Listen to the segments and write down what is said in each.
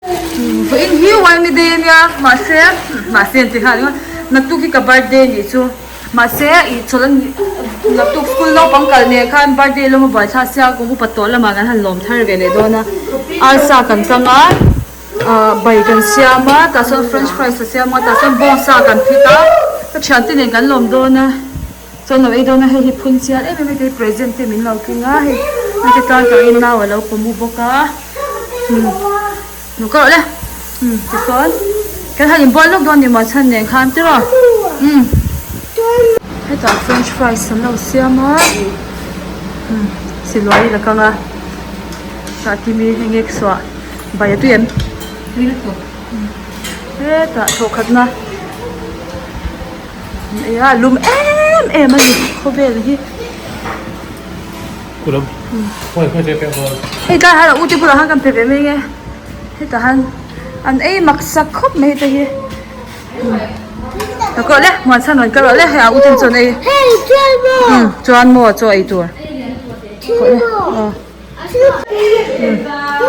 in hi wal mi de nia ma se ti ha na tu ki ka birthday ni chu ma se I cholan na tu school no pangkal ne khan birthday lo mo ba cha sia ko bu patol la ma kan han lom thar ve le do na al sa kan tanga bai kan siama ta so french fries siama ta so bon sa kan phita ka chanti ne kan lom do na so no ei do na he phun sia e me ke present te min lo kinga he me ke ta ka in na wala ko mu boka nu ko le ti son kan ha in bol lok don ni ma chan ne kham ti ro he ta french fries sam lo siama silwai la kanga sa ti mi hengek swa bai tu em ni la to he ta tho khatna ya lum em ma ni ko be hi kulam oi ko je pe ho he ta ha u ti pura han kan pe pe me nge he ta han an ei maksa khop me ta hi ko le mo san non ka le ha u tin chon ei hey chevel chuan mo cho ei tur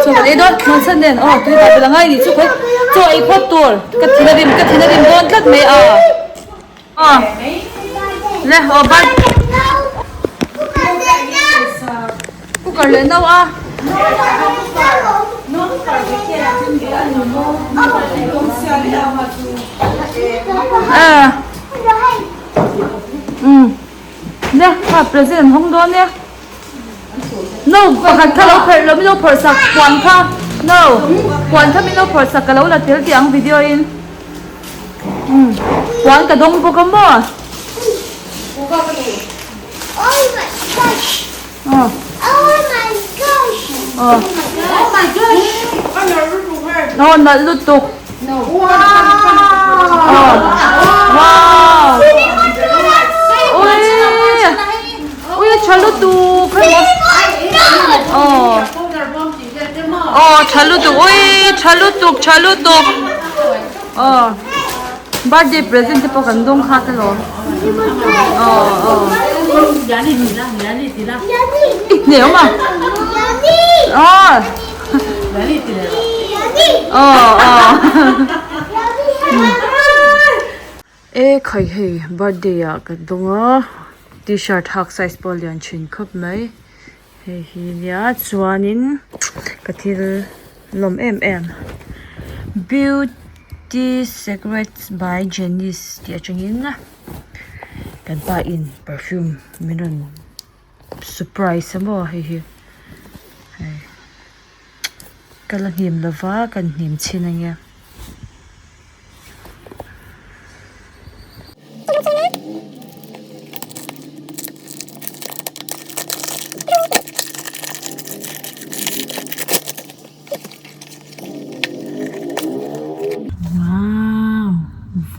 cho cái đó nó sân đèn tôi bảo là ngay thì chụp ấy cho ấy phốt tour cái thina điểm bon cắt mày nè bắt cô cần lên đâu nè present không đó nè no pakhat thalo phar lo mi lo phar sak kwan kha no kwan tha mi lo phar sak ka lo la tel ti ang video in kwan ka dong po ka mo oh my gosh oh my gosh oh my gosh no na lutuk no wow wow ui chalutuk chalutuk ui chalutuk birthday present po kan dong kha ta lo yani tila ne ma yani tila e khai he birthday ya kan donga t-shirt hak size pol lian chin khop mai he hi nia chuanin kathil lom em beauty secrets by Janice ti achungin na kan pa in perfume minon surprise mo he kala him lava kan him chinanga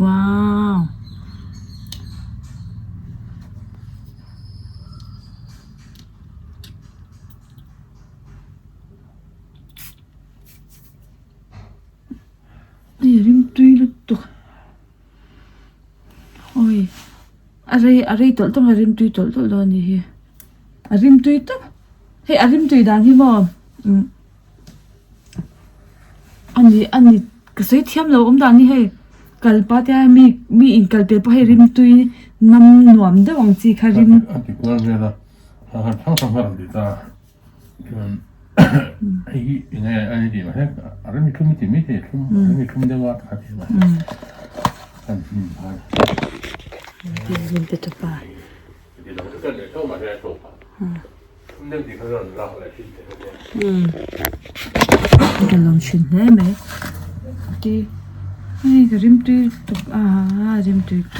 wow rim tui lutuk oi arai tol tong rim tui tol lo ni hi rim tui to he rim tui dang hi mo ani kasoi thiam lo dang ni he kalpa ta mi in kalpe pa he rim tui nam nuam de wang chi kha rim anti kuan me la ha thang haram di ta ai ina ani di ma he aram mi thumi ti mi te thum de wa kha ti ma kan ha rim te to pa di lo ka le to ma he to pa thum de di ka ron la la ti te kan long chin ne me ti ai cái rim tui to rim tui to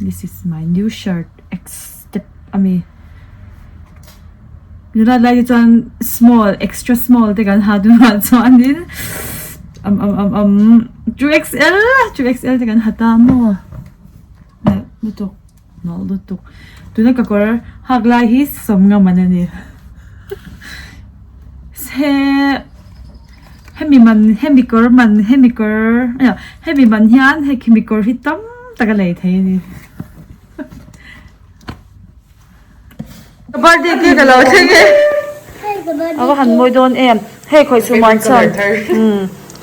this is my new shirt step Nila like it's on small, extra small. They can have do that so and then 2XL they can have more. Lutuk, no lutuk. Tu nak kor hagla his som nga manani. Se hemikor man hian he chemikor hitam tagalay thay ni. Birthday cake lo chege ako han moi don em Hey, khoi su man chan.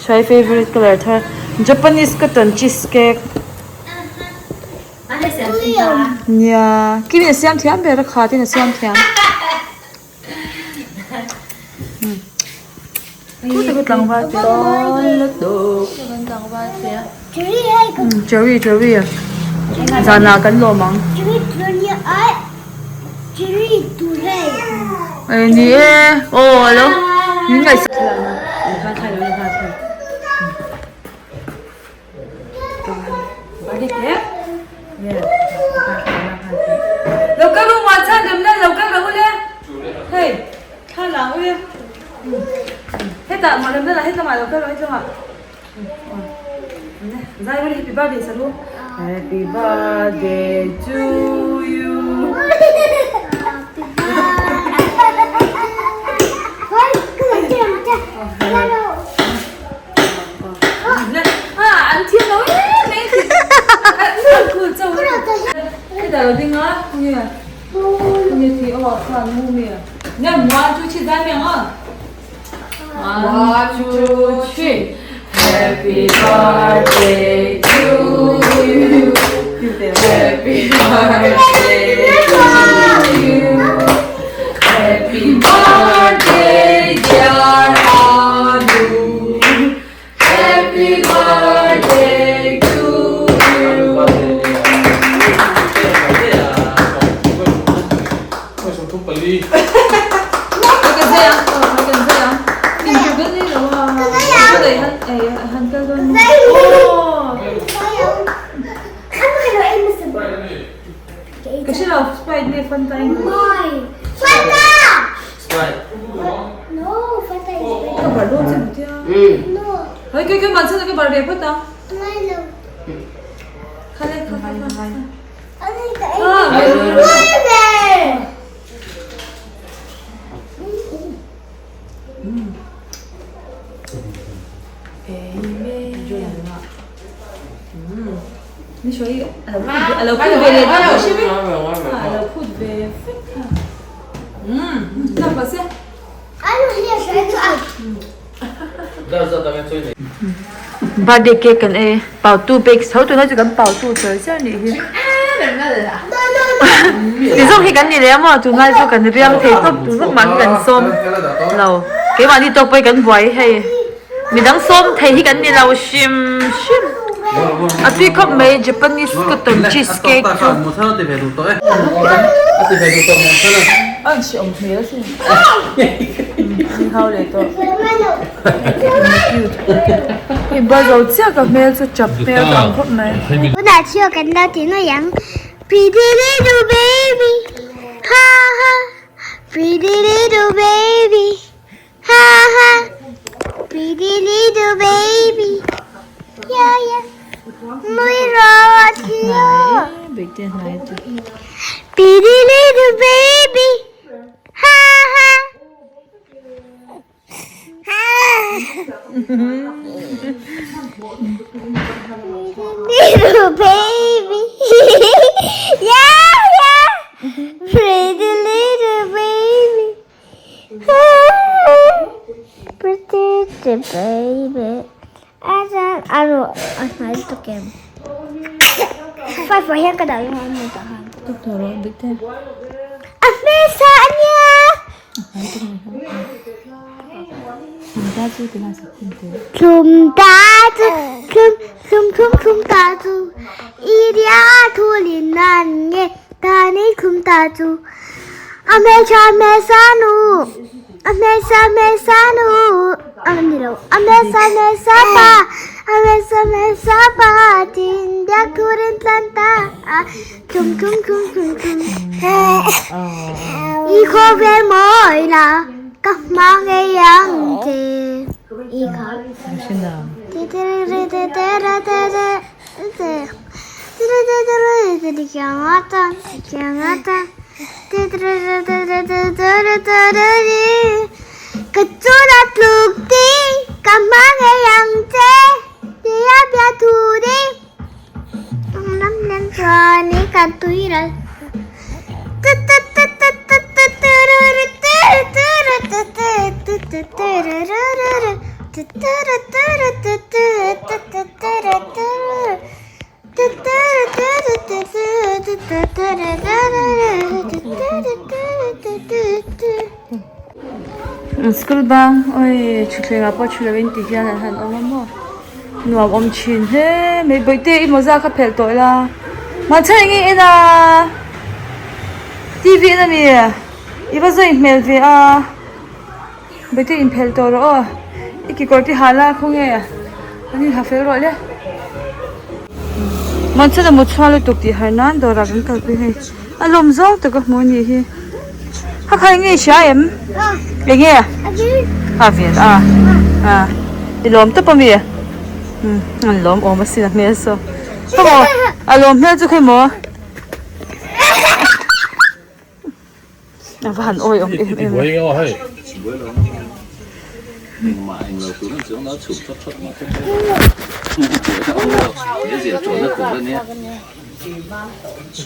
Shai favorite color tha. Japanese cotton cheesecake. Anh ấy xem phim hả? Yeah. Kini siam thiam be ra kha tin siam thiam. Ku ta gut lang ba te. Cherry hay con. Cherry à. Zahna kan lo mang. Cherry tunya ai. Cherry tu hay. Ai ni e. Oh, alo. Ni ngai sa. Pha thay rồi, pha thay. Bagi dia. Ya. Lo ka ru ma chan dem na lo ka ra ule. Hey. Kha la ule. Hết ta mà đâm ra là hết ta mà đâu hết chưa hả? Zai ơi happy birthday sao luôn? Happy birthday to you. Thôi, cứ làm chơi mà chơi. Hello. Anh thiên nói này thì cười châu cái đầu tiên á như là như thì họ toàn ngu mì nha ngoan chú chị ra miệng á. 1, 2, 3. Happy birthday to you. Happy birthday to you. Happy birthday, dear Anu. Happy birthday to you. Hắn cơ luôn. Kasi nào Sprite này phân tay. Fanta! No, Fanta is better. Cái bẩn luôn chứ một tia. No, Thôi cái màn sao cái bẩn đẹp hết ta. Milo. Khai lên. I think the Ah, Milo. Ni shoyi alo put về đây đó chứ biết. Alo put về. Nào bà xem. I don't hear Fanta. Birthday cake kan e pau tu bakes ho tu na chu kan pau tu chơi chứ ni hi. Ni zong hi kan ni le mo tu ngai chu kan riam the top tu zok man kan som. Lo. Ke ma ni tok pai kan boy hay. Mi dang som thei hi kan ni lo shim. A tui kop mai Japanese cotton cheesecake chu. Một sao thì phải đủ tội. Thì phải đủ tội một sao. Anh chị ông thế chứ. Anh hao để to. Thì bây giờ chắc cả mẹ sẽ chập mẹ càng khóc này. Bữa nào chưa cần đâu thì nó giống Pretty little baby, ha ha. Pretty little baby, ha ha. Pretty little baby, yeah yeah. Muy raro tío. Big day này. Pretty little baby, ha ha. Little baby, yeah yeah. Pretty little baby, pretty baby. Anh nói tôi kèm. Phải hiện cái đấy hơn mình cả hàng. Tốt rồi, big day. Anh mê sợ nha. 쿰따주 이리야 돌리난 게 다니 쿰따주 아메사메사누 아메사메사바 딘디아 쿠린탄타 쿰쿰쿰쿰쿰 이거 왜 뭐이라 까망의 양재 이거 그쪼라 뚝띠 까망의 양재 디아비아 둘이 남는 저니까 뚜이라 뚜뚜뚜뚜뚜뚜뚜뚜루루 뚜루뚜루뚜뚜뚜뚜루루 School bang oi chukle ga po chule win ti hian han om nuam om chin he me boite I moza kha phel toy la ma changi ina TV na mi I ba zai mel ve a boite in phel to ro iki korti hala khonge ani ha fel ro le man chana mo chhalo tuk ti hanan do ra gan kal pi he alom zo to ka mo ni hi ha khai nge sha em nghe à Việt à đi lom tập bao nhiêu ăn lom ôm xí là mấy số không à lom hết chứ không mua à vẫn ôi ông em Em quay ngó hay. mà anh ngồi xuống xuống nó chụp chốt mà cái gì chỗ nó cũng lên nhé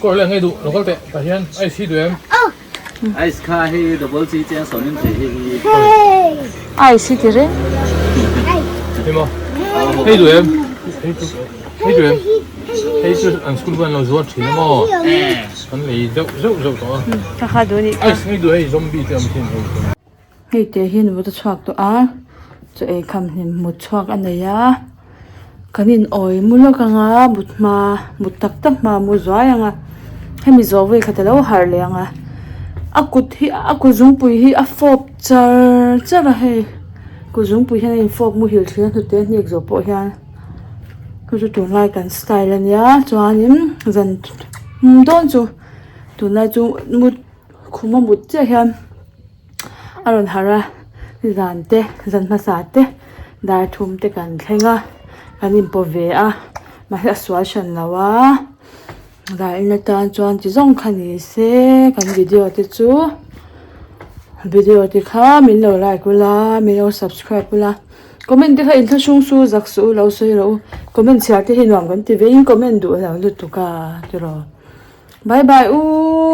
Coi là ngay đủ, nó có tệ. Tại hiện ai xí tụi em. ice car hay double chi chen số nên thì ai xí thế đấy Em không? Hey tụi em. Hey tụi em. Hey tụi anh school van lo zuat thì nó mà. Anh lấy dậu đó. ta khai đồ đi Ai hey tụi hey zombie thì em xin. hey thế hiện một chuột to à cho em cầm hiện một chuột anh này à cái nhìn oi mua lo cái ngà một tắc mà mua giỏi à hay MIZOVLOG cái đó hardเลยà aku zung pui hi a fop char he ku zung pui hian in fop mu hil thian thu te nik zo po hian ku chu tun lai kan style ania chuanin zan don chu tun lai chu mu khuma mut che hian aron hara zan te zan ma sa te dar thum te kan thlenga kan in po ve a ma ha swal shan lawa Đại là tan chuan chỉ giống khani se kan video thì khá mình lo like kula mình lo subscribe kula comment thì hay thằng sung su giặc su lâu soi lâu comment share thì hình hoàng kan ti ve in comment du la lu tu ka rồi bye bye u